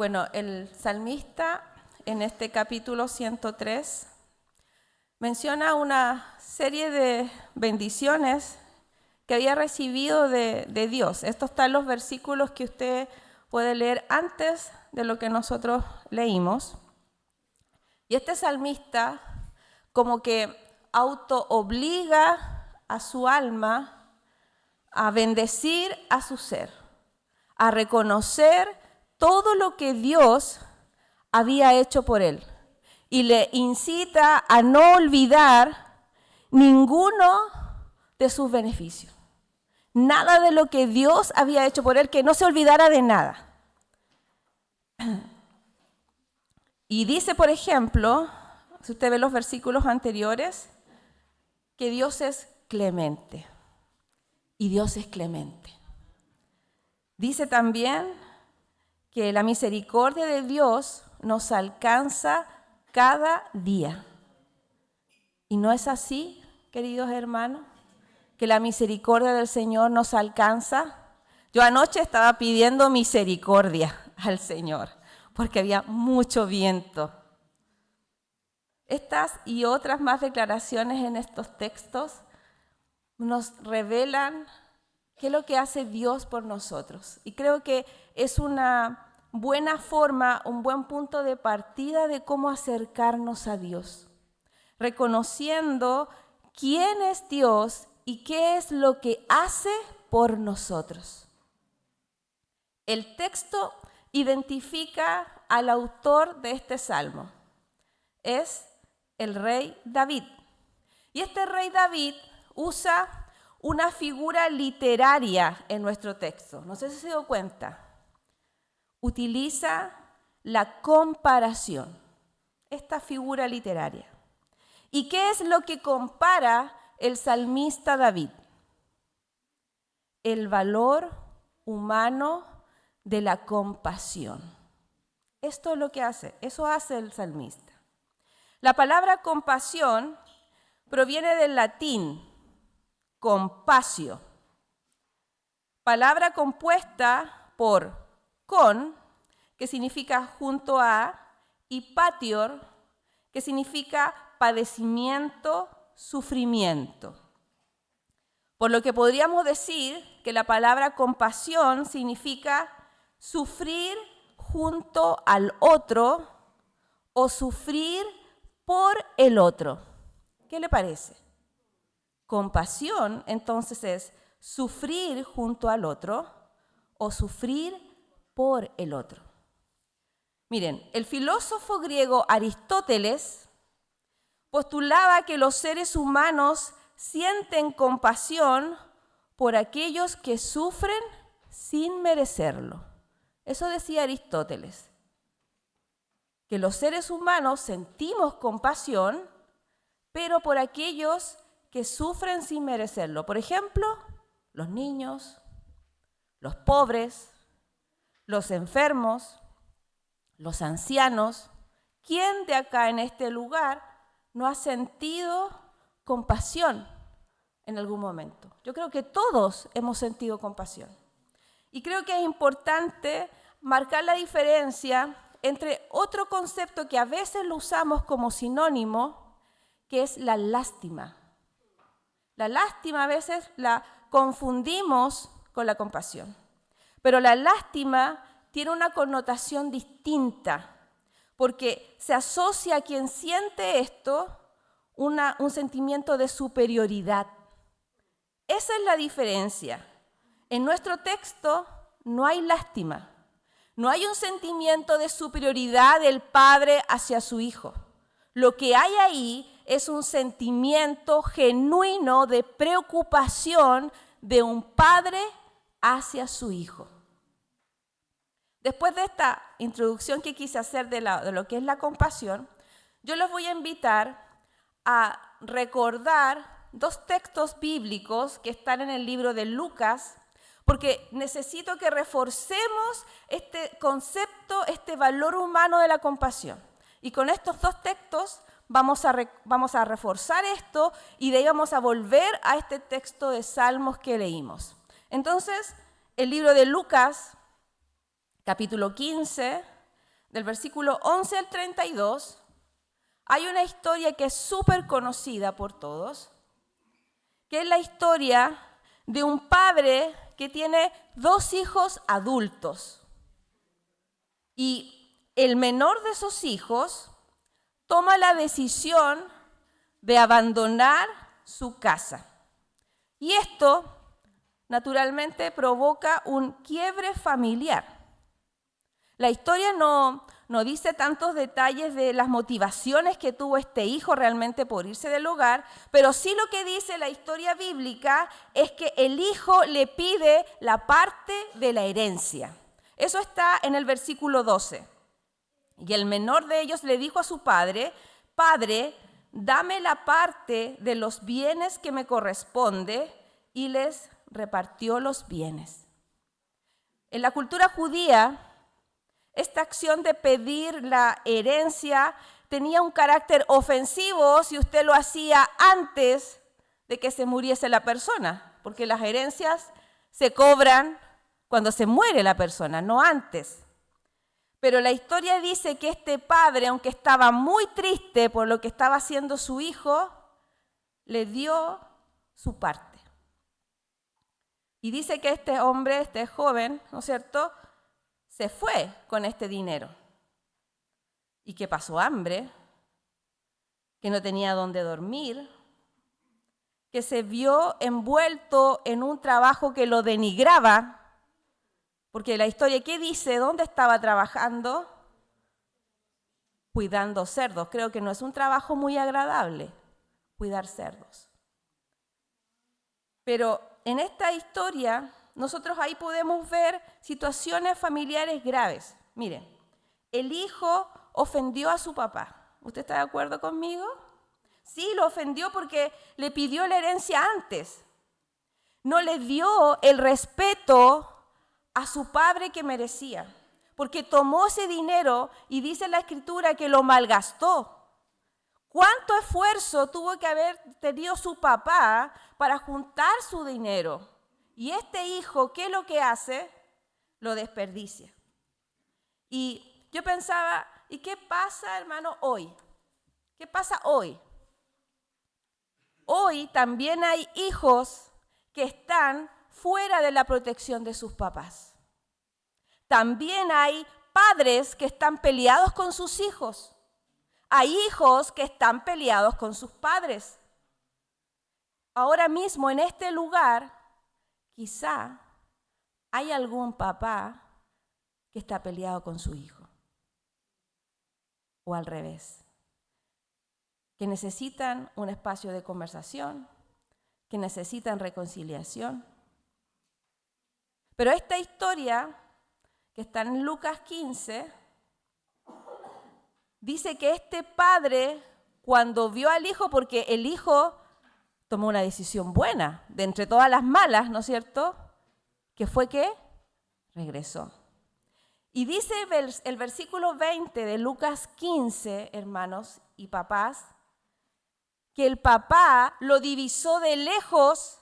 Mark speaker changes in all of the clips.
Speaker 1: Bueno, el salmista en este capítulo 103 menciona una serie de bendiciones que había recibido de Dios. Estos están los versículos que usted puede leer antes de lo que nosotros leímos. Y este salmista como que auto-obliga a su alma a bendecir a su ser, a reconocer todo lo que Dios había hecho por él. Y le incita a no olvidar ninguno de sus beneficios. Nada de lo que Dios había hecho por él, que no se olvidara de nada. Y dice, por ejemplo, si usted ve los versículos anteriores, que Dios es clemente. Y Dios es clemente. Dice también que la misericordia de Dios nos alcanza cada día. ¿Y no es así, queridos hermanos? Que la misericordia del Señor nos alcanza. Yo anoche estaba pidiendo misericordia al Señor, porque había mucho viento. Estas y otras más declaraciones en estos textos nos revelan qué es lo que hace Dios por nosotros. Y creo que es una buena forma, un buen punto de partida de cómo acercarnos a Dios, reconociendo quién es Dios y qué es lo que hace por nosotros. El texto identifica al autor de este salmo. Es el rey David. Y este rey David usa una figura literaria en nuestro texto. No sé si se dio cuenta. Utiliza la comparación, esta figura literaria. ¿Y qué es lo que compara el salmista David? El valor humano de la compasión. Esto es lo que hace, eso hace el salmista. La palabra compasión proviene del latín compasio, palabra compuesta por con, que significa junto a, y patior, que significa padecimiento, sufrimiento. Por lo que podríamos decir que la palabra compasión significa sufrir junto al otro o sufrir por el otro. ¿Qué le parece? Compasión, entonces, es sufrir junto al otro o sufrir por el otro. Miren, el filósofo griego Aristóteles postulaba que los seres humanos sienten compasión por aquellos que sufren sin merecerlo. Eso decía Aristóteles, que los seres humanos sentimos compasión, pero por aquellos que sufren sin merecerlo. Por ejemplo, los niños, los pobres, los enfermos, los ancianos. ¿Quién de acá en este lugar no ha sentido compasión en algún momento? Yo creo que todos hemos sentido compasión. Y creo que es importante marcar la diferencia entre otro concepto que a veces lo usamos como sinónimo, que es la lástima. La lástima a veces la confundimos con la compasión, pero la lástima tiene una connotación distinta, porque se asocia a quien siente esto un sentimiento de superioridad. Esa es la diferencia. En nuestro texto no hay lástima, no hay un sentimiento de superioridad del padre hacia su hijo. Lo que hay ahí es un sentimiento genuino de preocupación de un padre hacia su hijo. Después de esta introducción que quise hacer de lo que es la compasión, yo los voy a invitar a recordar dos textos bíblicos que están en el libro de Lucas, porque necesito que reforcemos este concepto, este valor humano de la compasión. Y con estos dos textos vamos a reforzar esto y de ahí vamos a volver a este texto de Salmos que leímos. Entonces, el libro de Lucas, capítulo 15, del versículo 11 al 32, hay una historia que es súper conocida por todos, que es la historia de un padre que tiene 2 hijos adultos. Y el menor de esos hijos toma la decisión de abandonar su casa. Y esto, naturalmente, provoca un quiebre familiar. La historia no dice tantos detalles de las motivaciones que tuvo este hijo realmente por irse del hogar, pero sí lo que dice la historia bíblica es que el hijo le pide la parte de la herencia. Eso está en el versículo 12. Y el menor de ellos le dijo a su padre: «Padre, dame la parte de los bienes que me corresponde», y les repartió los bienes. En la cultura judía, esta acción de pedir la herencia tenía un carácter ofensivo si usted lo hacía antes de que se muriese la persona, porque las herencias se cobran cuando se muere la persona, no antes. Pero la historia dice que este padre, aunque estaba muy triste por lo que estaba haciendo su hijo, le dio su parte. Y dice que este hombre, este joven, ¿no es cierto?, se fue con este dinero y que pasó hambre, que no tenía dónde dormir, que se vio envuelto en un trabajo que lo denigraba, porque la historia, ¿qué dice? ¿Dónde estaba trabajando? Cuidando cerdos. Creo que no es un trabajo muy agradable, cuidar cerdos. Pero en esta historia, nosotros ahí podemos ver situaciones familiares graves. Miren, el hijo ofendió a su papá. ¿Usted está de acuerdo conmigo? Sí, lo ofendió porque le pidió la herencia antes. No le dio el respeto a su padre que merecía, porque tomó ese dinero y dice la Escritura que lo malgastó. ¿Cuánto esfuerzo tuvo que haber tenido su papá para juntar su dinero? Y este hijo, ¿qué es lo que hace? Lo desperdicia. Y yo pensaba, ¿y qué pasa, hermano, hoy? ¿Qué pasa hoy? Hoy también hay hijos que están fuera de la protección de sus papás. También hay padres que están peleados con sus hijos. Hay hijos que están peleados con sus padres. Ahora mismo en este lugar, quizá hay algún papá que está peleado con su hijo. O al revés. Que necesitan un espacio de conversación, que necesitan reconciliación. Pero esta historia, que está en Lucas 15, dice que este padre, cuando vio al hijo, porque el hijo tomó una decisión buena, de entre todas las malas, ¿no es cierto?, que fue que regresó. Y dice el versículo 20 de Lucas 15, hermanos y papás, que el papá lo divisó de lejos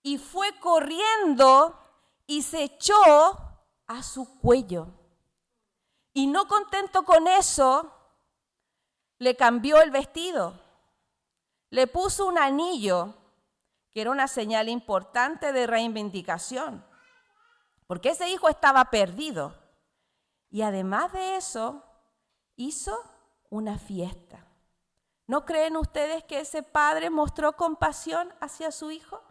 Speaker 1: y fue corriendo y se echó a su cuello. Y no contento con eso, le cambió el vestido, le puso un anillo, que era una señal importante de reivindicación, porque ese hijo estaba perdido. Y además de eso, hizo una fiesta. ¿No creen ustedes que ese padre mostró compasión hacia su hijo?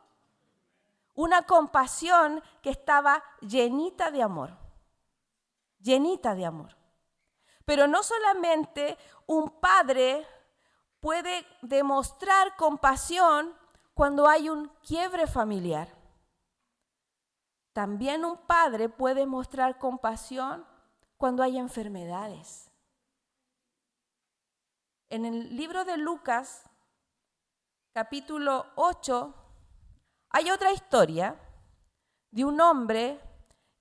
Speaker 1: Una compasión que estaba llenita de amor. Llenita de amor. Pero no solamente un padre puede demostrar compasión cuando hay un quiebre familiar. También un padre puede mostrar compasión cuando hay enfermedades. En el libro de Lucas, capítulo 8, hay otra historia de un hombre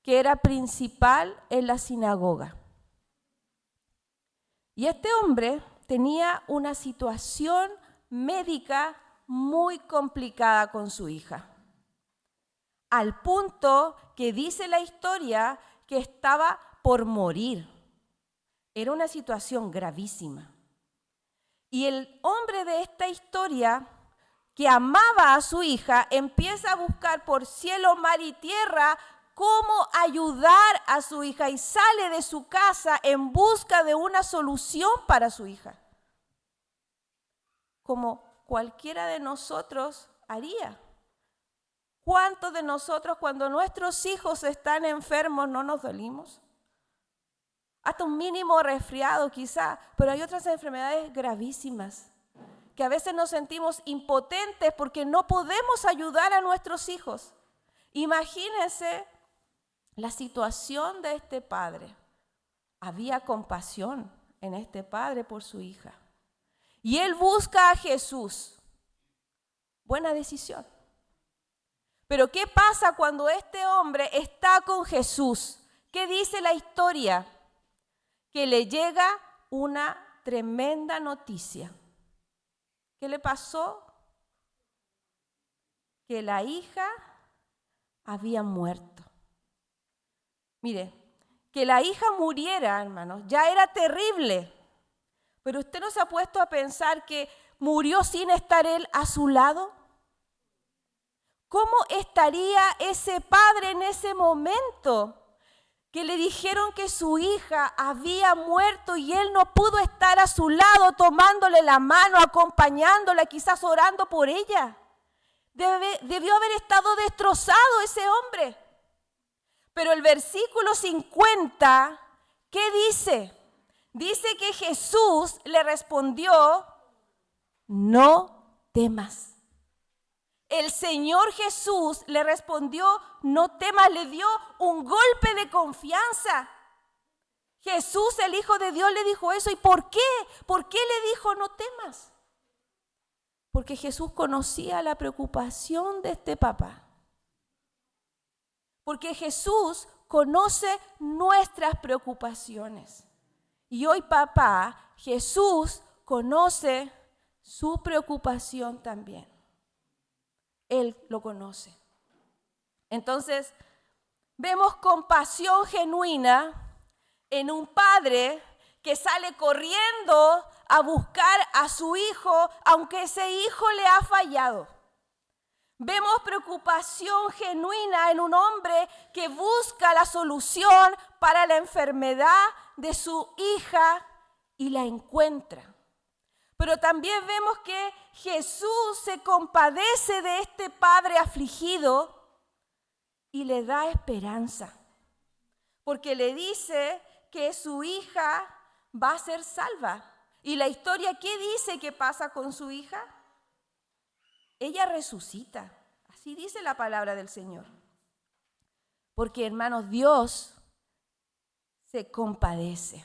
Speaker 1: que era principal en la sinagoga. Y este hombre tenía una situación médica muy complicada con su hija, al punto que dice la historia que estaba por morir. Era una situación gravísima. Y el hombre de esta historia, que amaba a su hija, empieza a buscar por cielo, mar y tierra cómo ayudar a su hija y sale de su casa en busca de una solución para su hija. Como cualquiera de nosotros haría. ¿Cuántos de nosotros cuando nuestros hijos están enfermos no nos dolimos? Hasta un mínimo resfriado quizá, pero hay otras enfermedades gravísimas que a veces nos sentimos impotentes porque no podemos ayudar a nuestros hijos. Imagínense la situación de este padre. Había compasión en este padre por su hija. Y él busca a Jesús. Buena decisión. Pero ¿qué pasa cuando este hombre está con Jesús? ¿Qué dice la historia? Que le llega una tremenda noticia. ¿Qué le pasó? Que la hija había muerto. Mire, que la hija muriera, hermanos, ya era terrible. Pero usted no se ha puesto a pensar que murió sin estar él a su lado. ¿Cómo estaría ese padre en ese momento? Que le dijeron que su hija había muerto y él no pudo estar a su lado tomándole la mano, acompañándola, quizás orando por ella. Debió haber estado destrozado ese hombre. Pero el versículo 50, ¿qué dice? Dice que Jesús le respondió, no temas. El Señor Jesús le respondió, no temas, le dio un golpe de confianza. Jesús, el Hijo de Dios, le dijo eso. ¿Y por qué? ¿Por qué le dijo no temas? Porque Jesús conocía la preocupación de este papá. Porque Jesús conoce nuestras preocupaciones. Y hoy, papá, Jesús conoce su preocupación también. Él lo conoce. Entonces, vemos compasión genuina en un padre que sale corriendo a buscar a su hijo, aunque ese hijo le ha fallado. Vemos preocupación genuina en un hombre que busca la solución para la enfermedad de su hija y la encuentra. Pero también vemos que Jesús se compadece de este padre afligido y le da esperanza. Porque le dice que su hija va a ser salva. ¿Y la historia qué dice que pasa con su hija? Ella resucita. Así dice la palabra del Señor. Porque, hermanos, Dios se compadece.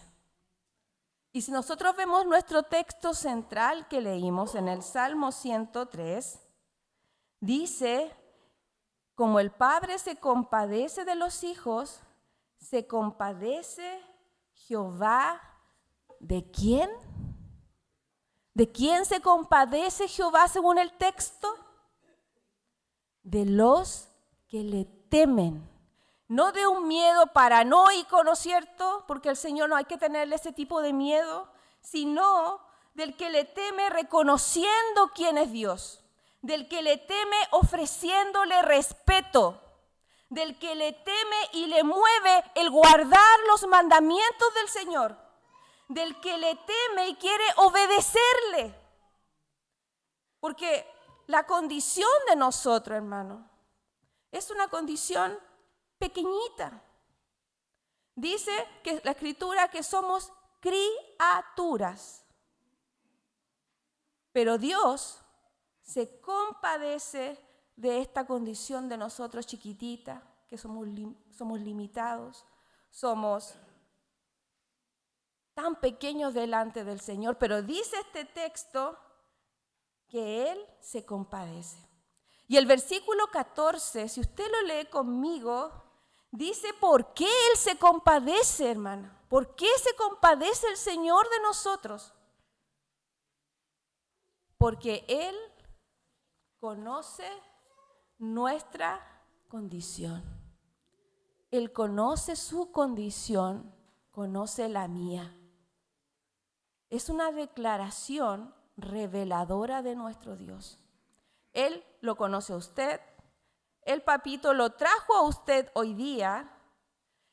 Speaker 1: Y si nosotros vemos nuestro texto central que leímos en el Salmo 103, dice, como el Padre se compadece de los hijos, se compadece Jehová ¿de quién? ¿De quién se compadece Jehová según el texto? De los que le temen. No de un miedo paranoico, ¿no es cierto? Porque al Señor no hay que tenerle ese tipo de miedo, sino del que le teme reconociendo quién es Dios, del que le teme ofreciéndole respeto, del que le teme y le mueve el guardar los mandamientos del Señor, del que le teme y quiere obedecerle. Porque la condición de nosotros, hermano, es una condición pequeñita. Dice que la Escritura que somos criaturas. Pero Dios se compadece de esta condición de nosotros chiquitita, que somos limitados, somos tan pequeños delante del Señor. Pero dice este texto que Él se compadece. Y el versículo 14, si usted lo lee conmigo, dice por qué Él se compadece, hermana. ¿Por qué se compadece el Señor de nosotros? Porque Él conoce nuestra condición. Él conoce su condición, conoce la mía. Es una declaración reveladora de nuestro Dios. Él lo conoce a usted. El papito lo trajo a usted hoy día.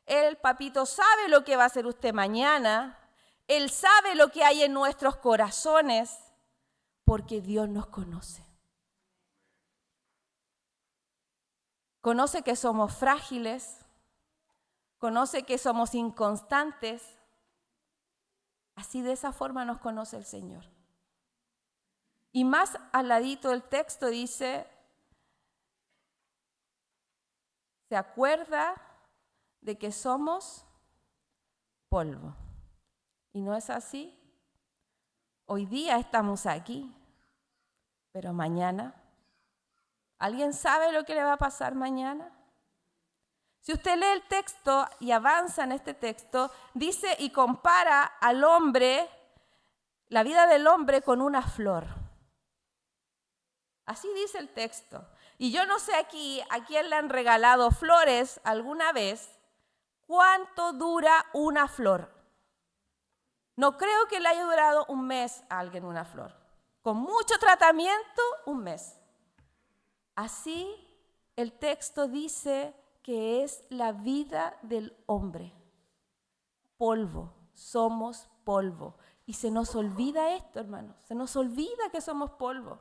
Speaker 1: El papito sabe lo que va a hacer usted mañana. Él sabe lo que hay en nuestros corazones, porque Dios nos conoce. Conoce que somos frágiles, conoce que somos inconstantes. Así de esa forma nos conoce el Señor. Y más al ladito del texto dice, se acuerda de que somos polvo. ¿Y no es así? Hoy día estamos aquí, pero mañana, ¿alguien sabe lo que le va a pasar mañana? Si usted lee el texto y avanza en este texto, dice y compara al hombre, la vida del hombre con una flor. Así dice el texto. Y yo no sé aquí a quién le han regalado flores alguna vez. ¿Cuánto dura una flor? No creo que le haya durado un mes a alguien una flor. Con mucho tratamiento, un mes. Así el texto dice que es la vida del hombre. Polvo, somos polvo. Y se nos olvida esto, hermanos. Se nos olvida que somos polvo.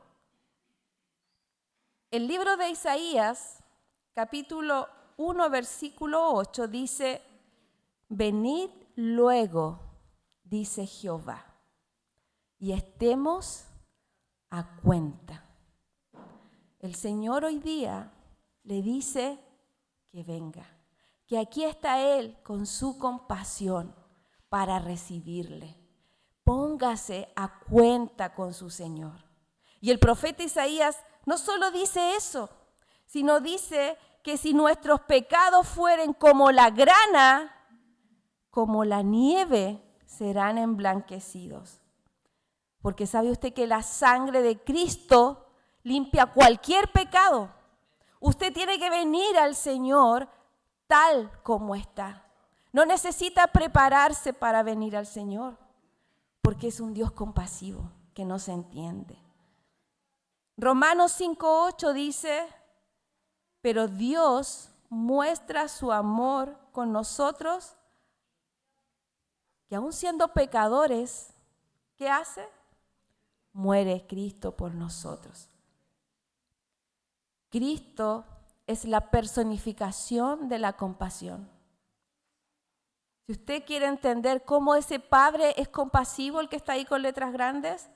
Speaker 1: El libro de Isaías, capítulo 1, versículo 8, dice, venid luego, dice Jehová, y estemos a cuenta. El Señor hoy día le dice que venga, que aquí está Él con su compasión para recibirle. Póngase a cuenta con su Señor. Y el profeta Isaías no solo dice eso, sino dice que si nuestros pecados fueren como la grana, como la nieve, serán emblanquecidos. Porque sabe usted que la sangre de Cristo limpia cualquier pecado. Usted tiene que venir al Señor tal como está. No necesita prepararse para venir al Señor, porque es un Dios compasivo que no se entiende. Romanos 5:8 dice, pero Dios muestra su amor con nosotros, que aun siendo pecadores, ¿qué hace? Muere Cristo por nosotros. Cristo es la personificación de la compasión. Si usted quiere entender cómo ese Padre es compasivo, el que está ahí con letras grandes,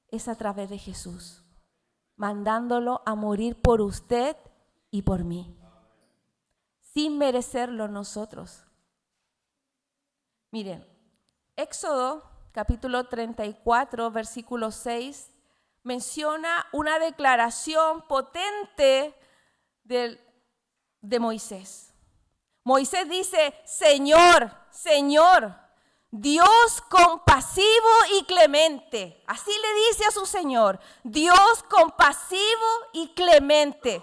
Speaker 1: es a través de Jesús, mandándolo a morir por usted y por mí, sin merecerlo nosotros. Miren, Éxodo capítulo 34, versículo 6, menciona una declaración potente de Moisés. Moisés dice, Señor, Señor, Dios compasivo y clemente. Así le dice a su Señor, Dios compasivo y clemente,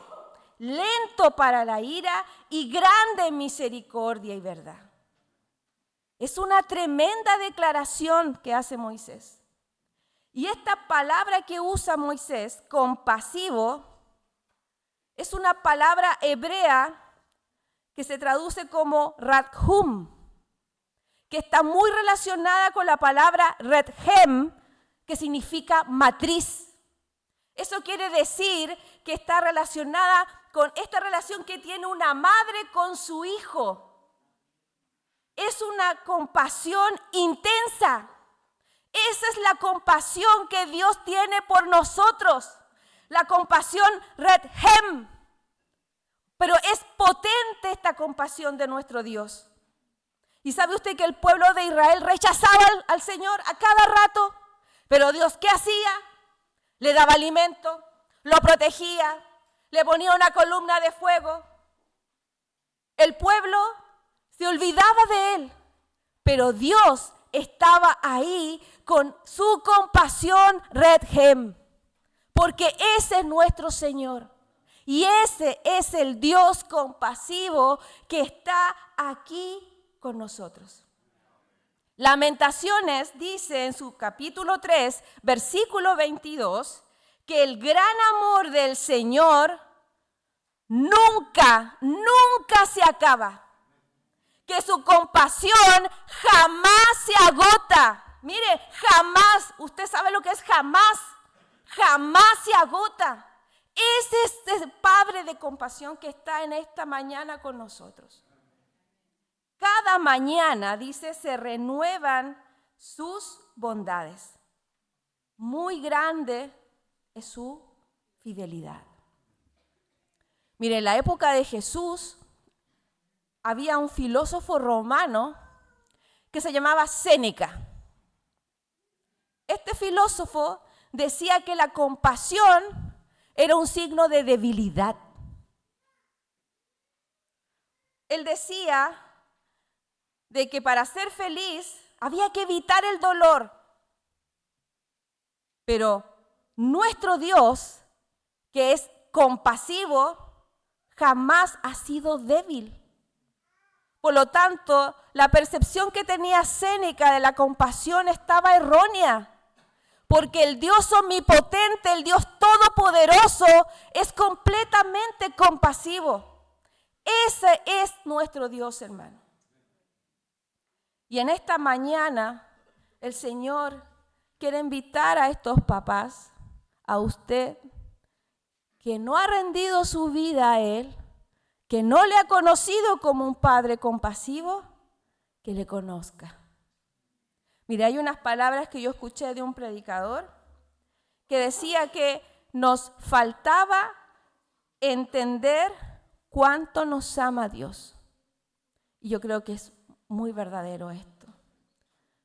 Speaker 1: lento para la ira y grande en misericordia y verdad. Es una tremenda declaración que hace Moisés. Y esta palabra que usa Moisés, compasivo, es una palabra hebrea que se traduce como rakhum, que está muy relacionada con la palabra redhem, que significa matriz. Eso quiere decir que está relacionada con esta relación que tiene una madre con su hijo. Es una compasión intensa. Esa es la compasión que Dios tiene por nosotros. La compasión redhem. Pero es potente esta compasión de nuestro Dios. ¿Y sabe usted que el pueblo de Israel rechazaba al Señor a cada rato? Pero Dios, ¿qué hacía? Le daba alimento, lo protegía, le ponía una columna de fuego. El pueblo se olvidaba de él, pero Dios estaba ahí con su compasión redhem, porque ese es nuestro Señor. Y ese es el Dios compasivo que está aquí con nosotros. Lamentaciones dice en su capítulo 3, versículo 22, que el gran amor del Señor nunca se acaba. Que su compasión jamás se agota. Mire, jamás, usted sabe lo que es jamás se agota. Es este Padre de compasión que está en esta mañana con nosotros. Cada mañana, dice, se renuevan sus bondades. Muy grande es su fidelidad. Mire, en la época de Jesús había un filósofo romano que se llamaba Séneca. Este filósofo decía que la compasión era un signo de debilidad. Él decía de que para ser feliz había que evitar el dolor. Pero nuestro Dios, que es compasivo, jamás ha sido débil. Por lo tanto, la percepción que tenía Séneca de la compasión estaba errónea, porque el Dios omnipotente, el Dios todopoderoso, es completamente compasivo. Ese es nuestro Dios, hermano. Y en esta mañana, el Señor quiere invitar a estos papás, a usted, que no ha rendido su vida a Él, que no le ha conocido como un Padre compasivo, que le conozca. Mire, hay unas palabras que yo escuché de un predicador que decía que nos faltaba entender cuánto nos ama Dios. Y yo creo que es muy verdadero esto.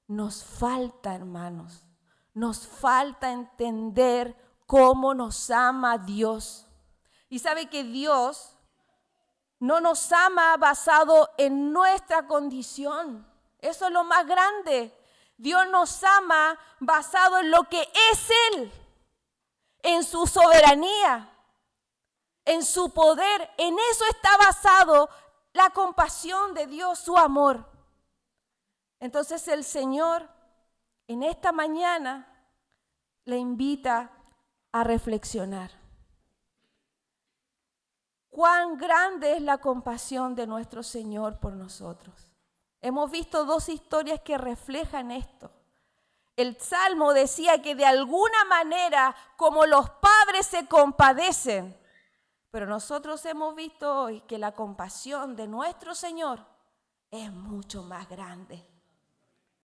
Speaker 1: Nos falta, hermanos, nos falta entender cómo nos ama Dios. Y sabe que Dios no nos ama basado en nuestra condición. Eso es lo más grande. Dios nos ama basado en lo que es Él, en su soberanía, en su poder. En eso está basado la compasión de Dios, su amor. Entonces el Señor en esta mañana le invita a reflexionar. Cuán grande es la compasión de nuestro Señor por nosotros. Hemos visto dos historias que reflejan esto. El Salmo decía que de alguna manera, como los padres se compadecen, pero nosotros hemos visto hoy que la compasión de nuestro Señor es mucho más grande.